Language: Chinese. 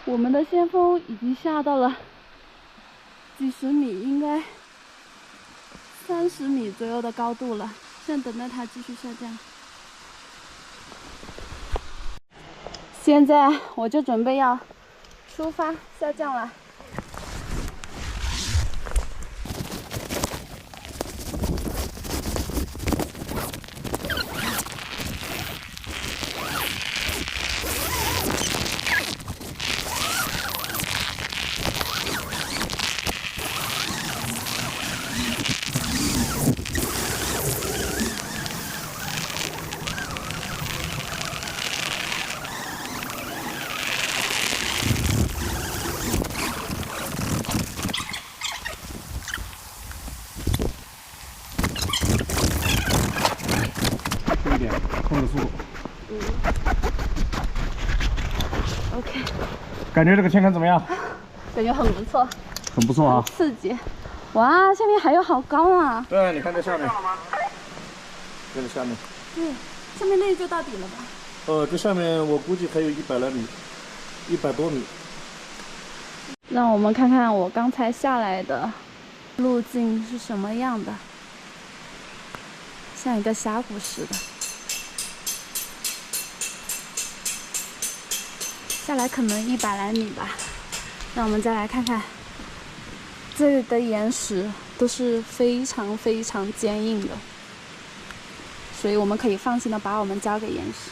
我们的先锋已经下到了几十米，应该30米左右的高度了。现在等待它继续下降。现在我就准备要出发下降了。控制速度。OK， 感觉这个天坑怎么样？感觉很不错，很不错啊，刺激。哇，下面还有好高啊！对，你看这下面，这个下面。对，下面那就到底了吧？这下面我估计还有100来米，100多米。让我们看看我刚才下来的路径是什么样的，像一个峡谷似的。下来可能100来米吧。让我们再来看看，这里的岩石都是非常非常坚硬的，所以我们可以放心的把我们交给岩石。